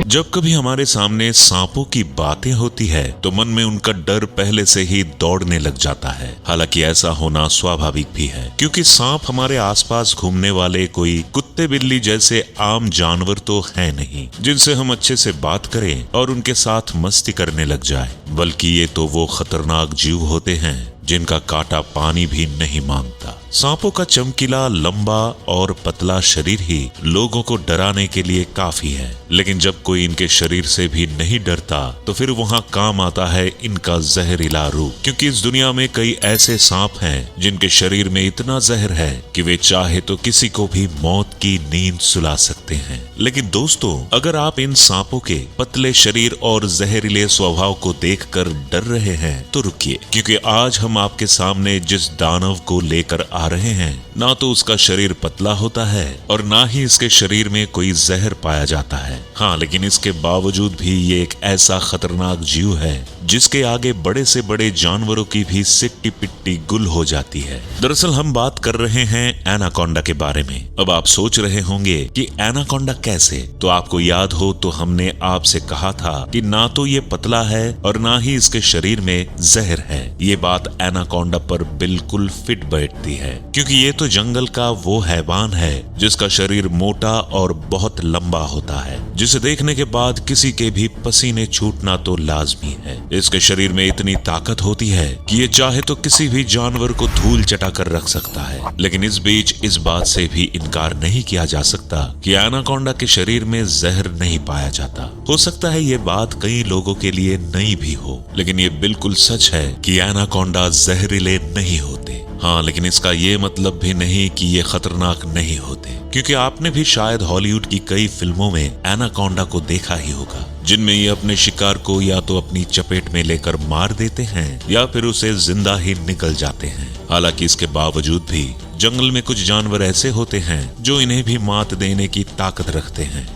जब कभी हमारे सामने सांपों की बातें होती है तो मन में उनका डर पहले से ही दौड़ने लग जाता है। हालांकि ऐसा होना स्वाभाविक भी है, क्योंकि सांप हमारे आसपास घूमने वाले कोई कुत्ते बिल्ली जैसे आम जानवर तो है नहीं जिनसे हम अच्छे से बात करें और उनके साथ मस्ती करने लग जाए, बल्कि ये तो वो खतरनाक जीव होते हैं जिनका कांटा पानी भी नहीं मांगता। सांपों का चमकीला, लंबा और पतला शरीर ही लोगों को डराने के लिए काफी है, लेकिन जब कोई इनके शरीर से भी नहीं डरता तो फिर वहाँ काम आता है इनका जहरीला रूप। क्योंकि इस दुनिया में कई ऐसे सांप हैं जिनके शरीर में इतना जहर है कि वे चाहे तो किसी को भी मौत की नींद सुला सकते हैं। लेकिन दोस्तों, अगर आप इन सांपों के पतले शरीर और जहरीले स्वभाव को देखकर डर रहे हैं तो रुकिए, क्योंकि आज हम आपके सामने जिस दानव को लेकर आ रहे हैं, ना तो उसका शरीर पतला होता है और ना ही इसके शरीर में कोई जहर पाया जाता है। हाँ, लेकिन इसके बावजूद भी ये एक ऐसा खतरनाक जीव है जिसके आगे बड़े से बड़े जानवरों की भी सिट्टी पिट्टी गुल हो जाती है। दरअसल हम बात कर रहे हैं एनाकोंडा के बारे में। अब आप सोच रहे होंगे कि एनाकोंडा कैसे? तो आपको याद हो तो हमने आपसे कहा था कि ना तो ये पतला है और ना ही इसके शरीर में जहर है। ये बात एनाकोंडा पर बिल्कुल फिट बैठती है, क्योंकि ये तो जंगल का वो हैवान है जिसका शरीर मोटा और बहुत लंबा होता है, जिसे देखने के बाद किसी के भी पसीने छूटना तो लाजमी है। इसके शरीर में इतनी ताकत होती है कि ये चाहे तो किसी भी जानवर को धूल चटा कर रख सकता है। लेकिन इस बीच इस बात से भी इनकार नहीं किया जा सकता कि एनाकोंडा के शरीर में जहर नहीं पाया जाता। हो सकता है ये बात कई लोगों के लिए नई भी हो, लेकिन ये बिल्कुल सच है कि एनाकोंडा जहरीले नहीं होते। हाँ, लेकिन इसका ये मतलब भी नहीं कि ये खतरनाक नहीं होते, क्योंकि आपने भी शायद हॉलीवुड की कई फिल्मों में एनाकोंडा को देखा ही होगा, जिनमें ये अपने शिकार को या तो अपनी चपेट में लेकर मार देते हैं या फिर उसे जिंदा ही निकल जाते हैं। हालांकि इसके बावजूद भी जंगल में कुछ जानवर ऐसे होते हैं जो इन्हें भी मात देने की ताकत रखते हैं।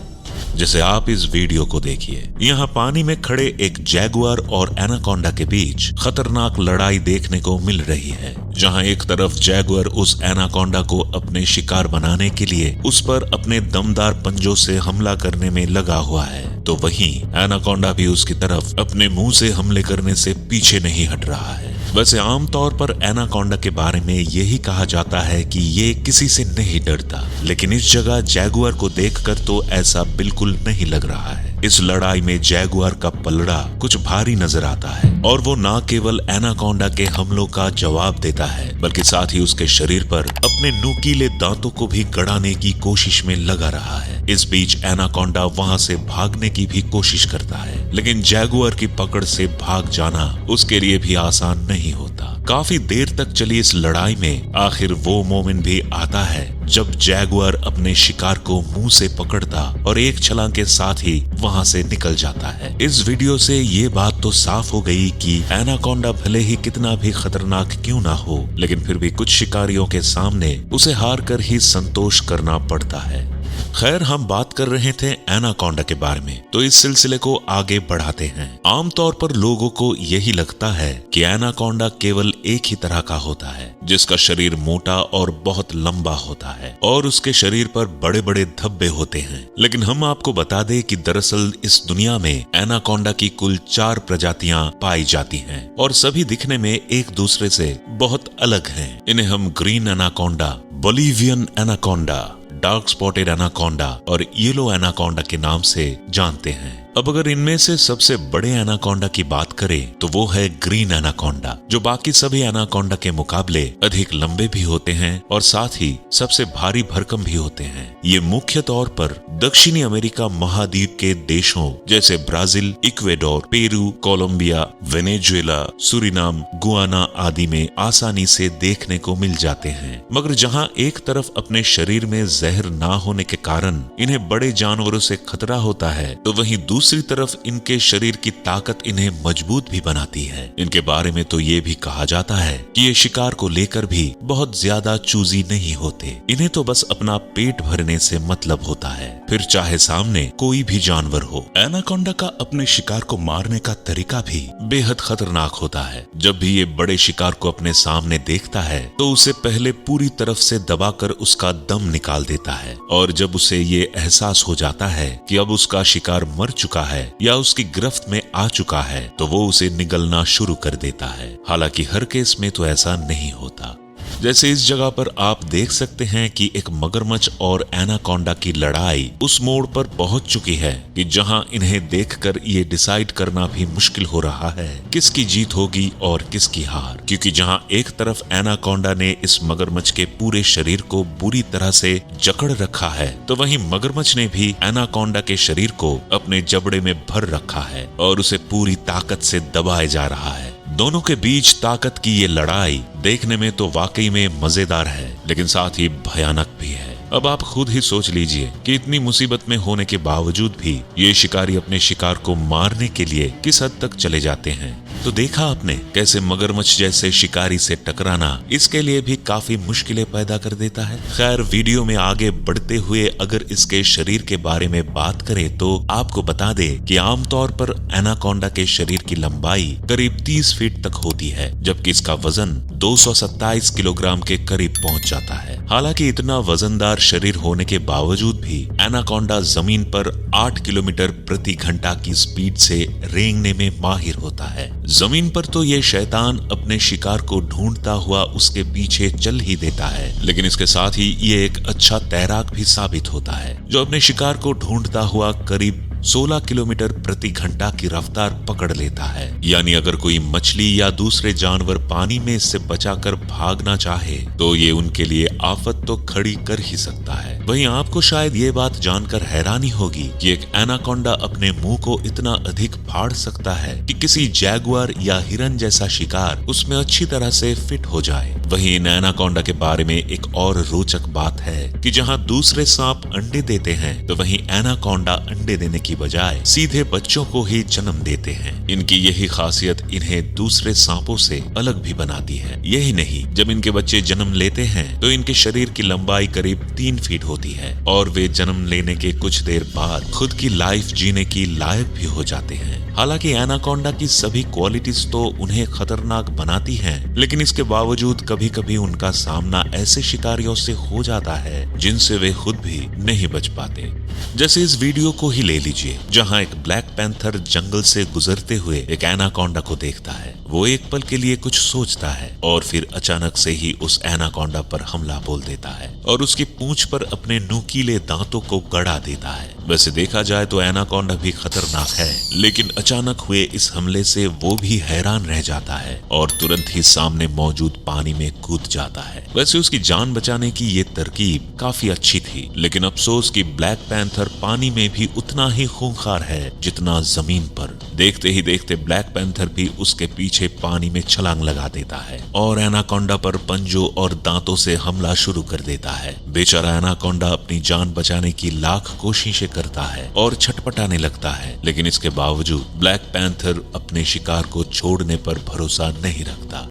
जैसे आप इस वीडियो को देखिए। यहाँ पानी में खड़े एक जैगुआर और एनाकोंडा के बीच खतरनाक लड़ाई देखने को मिल रही है, जहाँ एक तरफ जैगुआर उस एनाकोंडा को अपने शिकार बनाने के लिए उस पर अपने दमदार पंजों से हमला करने में लगा हुआ है, तो वहीं एनाकोंडा भी उसकी तरफ अपने मुंह से हमले करने से पीछे नहीं हट रहा है। वैसे आमतौर पर एनाकोंडा के बारे में यही कहा जाता है कि ये किसी से नहीं डरता, लेकिन इस जगह जैगुआर को देखकर तो ऐसा बिल्कुल नहीं लग रहा है। इस लड़ाई में जैगुआर का पलड़ा कुछ भारी नजर आता है और वो न केवल एनाकोंडा के हमलों का जवाब देता है, बल्कि साथ ही उसके शरीर पर अपने नुकीले दांतों को भी गड़ाने की कोशिश में लगा रहा है। इस बीच एनाकोंडा वहां से भागने की भी कोशिश करता है, लेकिन जैगुआर की पकड़ से भाग जाना उसके लिए भी आसान नहीं होता। काफी देर तक चली इस लड़ाई में आखिर वो मोमेंट भी आता है जब जैगुआर अपने शिकार को मुंह से पकड़ता और एक छलांग के साथ ही वहां से निकल जाता है। इस वीडियो से ये बात तो साफ हो गई कि एनाकोंडा भले ही कितना भी खतरनाक क्यों ना हो, लेकिन फिर भी कुछ शिकारियों के सामने उसे हार कर ही संतोष करना पड़ता है। खैर, हम बात कर रहे थे एनाकोंडा के बारे में, तो इस सिलसिले को आगे बढ़ाते हैं। आमतौर पर लोगों को यही लगता है कि एनाकोंडा केवल एक ही तरह का होता है, जिसका शरीर मोटा और बहुत लंबा होता है और उसके शरीर पर बड़े बड़े धब्बे होते हैं। लेकिन हम आपको बता दें कि दरअसल इस दुनिया में एनाकोंडा की कुल 4 प्रजातियां पाई जाती हैं और सभी दिखने में एक दूसरे से बहुत अलग हैं। इन्हें हम green anaconda, Bolivian anaconda, dark spotted anaconda और येलो एनाकोंडा के नाम से जानते हैं। अब अगर इनमें से सबसे बड़े एनाकोंडा की बात करें तो वो है ग्रीन एनाकोंडा, जो बाकी सभी एनाकोंडा के मुकाबले अधिक लंबे भी होते हैं और साथ ही सबसे भारी भरकम भी होते हैं। ये मुख्य तौर पर दक्षिणी अमेरिका महाद्वीप के देशों जैसे Brazil, Ecuador, Peru, Colombia, Venezuela, Suriname, Guyana आदि में आसानी से देखने को मिल जाते हैं। मगर जहाँ एक तरफ अपने शरीर में जहर ना होने के कारण इन्हें बड़े जानवरों से खतरा होता है, तो वहीं दूसरी तरफ इनके शरीर की ताकत इन्हें मजबूत भी बनाती है। इनके बारे में तो ये भी कहा जाता है कि ये शिकार को लेकर भी बहुत ज्यादा चूजी नहीं होते। इन्हें तो बस अपना पेट भरने से मतलब होता है, फिर चाहे सामने कोई भी जानवर हो। एनाकोंडा का अपने शिकार को मारने का तरीका भी बेहद खतरनाक होता है। जब भी ये बड़े शिकार को अपने सामने देखता है तो उसे पहले पूरी तरफ से दबाकर उसका दम निकाल देता है, और जब उसे ये एहसास हो जाता है कि अब उसका शिकार मर चुका है या उसकी गिरफ्त में आ चुका है तो वो उसे निगलना शुरू कर देता है। हालांकि हर केस में तो ऐसा नहीं होता। जैसे इस जगह पर आप देख सकते हैं कि एक मगरमच्छ और एनाकोंडा की लड़ाई उस मोड़ पर पहुंच चुकी है कि जहां इन्हें देखकर ये डिसाइड करना भी मुश्किल हो रहा है किसकी जीत होगी और किसकी हार, क्योंकि जहां एक तरफ एनाकोंडा ने इस मगरमच्छ के पूरे शरीर को बुरी तरह से जकड़ रखा है तो वहीं मगरमच्छ ने भी एनाकोंडा के शरीर को अपने जबड़े में भर रखा है और उसे पूरी ताकत से दबाए जा रहा है। दोनों के बीच ताकत की ये लड़ाई देखने में तो वाकई में मजेदार है, लेकिन साथ ही भयानक भी है। अब आप खुद ही सोच लीजिए कि इतनी मुसीबत में होने के बावजूद भी ये शिकारी अपने शिकार को मारने के लिए किस हद तक चले जाते हैं। तो देखा आपने कैसे मगरमच्छ जैसे शिकारी से टकराना इसके लिए भी काफी मुश्किलें पैदा कर देता है। खैर, वीडियो में आगे बढ़ते हुए अगर इसके शरीर के बारे में बात करें तो आपको बता दे कि आमतौर पर एनाकोंडा के शरीर की लंबाई करीब 30 फीट तक होती है, जबकि इसका वजन 227 किलोग्राम के करीब पहुंच जाता है। हालांकि इतना वजनदार शरीर होने के बावजूद भी एनाकोंडा जमीन पर 8 किलोमीटर प्रति घंटा की स्पीड से रेंगने में माहिर होता है। जमीन पर तो ये शैतान अपने शिकार को ढूंढता हुआ उसके पीछे चल ही देता है, लेकिन इसके साथ ही ये एक अच्छा तैराक भी साबित होता है जो अपने शिकार को ढूंढता हुआ करीब 16 किलोमीटर प्रति घंटा की रफ्तार पकड़ लेता है। यानी अगर कोई मछली या दूसरे जानवर पानी में इससे बचाकर भागना चाहे तो ये उनके लिए आफत तो खड़ी कर ही सकता है। वहीं आपको शायद ये बात जानकर हैरानी होगी कि एक एनाकोंडा अपने मुंह को इतना अधिक फाड़ सकता है कि किसी जैगुआर या हिरन जैसा शिकार उसमें अच्छी तरह से फिट हो जाए। वहीं इन एनाकोंडा के बारे में एक और रोचक बात है कि जहां दूसरे सांप अंडे देते हैं तो वहीं एनाकोंडा अंडे देने की बजाय सीधे बच्चों को ही जन्म देते हैं। इनकी यही खासियत इन्हें दूसरे सांपों से अलग भी बनाती है। यही नहीं, जब इनके बच्चे जन्म लेते हैं तो इनके शरीर की लंबाई करीब 3 फीट होती है और वे जन्म लेने के कुछ देर बाद खुद की लाइफ जीने की लायक भी हो जाते हैं। हालांकि एनाकोंडा की सभी क्वालिटीज तो उन्हें खतरनाक बनाती हैं, लेकिन इसके बावजूद कभी कभी उनका सामना ऐसे शिकारियों से हो जाता है जिनसे वे खुद भी नहीं बच पाते। जैसे इस वीडियो को ही ले लीजिए, जहां एक ब्लैक पैंथर जंगल से गुजरते हुए एक एनाकोंडा को देखता है। वो एक पल के लिए कुछ सोचता है और फिर अचानक से ही उस एनाकोंडा पर हमला बोल देता है और उसकी पूंछ पर अपने नुकीले दांतों को गड़ा देता है। वैसे देखा जाए तो एनाकोंडा भी खतरनाक है, लेकिन अचानक हुए इस हमले से वो भी हैरान रह जाता है और तुरंत ही सामने मौजूद पानी में कूद जाता है। वैसे उसकी जान बचाने की ये तरकीब काफी अच्छी थी, लेकिन अफसोस कि ब्लैक पैंथर पानी में भी उतना ही खूंखार है जितना जमीन पर। देखते ही देखते ब्लैक पैंथर भी उसके पीछे पानी में छलांग लगा देता है और एनाकोंडा पर पंजों और दांतों से हमला शुरू कर देता है। बेचारा एनाकोंडा अपनी जान बचाने की लाख कोशिशें करता है और छटपटाने लगता है, लेकिन इसके बावजूद ब्लैक पैंथर अपने शिकार को छोड़ने पर भरोसा नहीं रखता।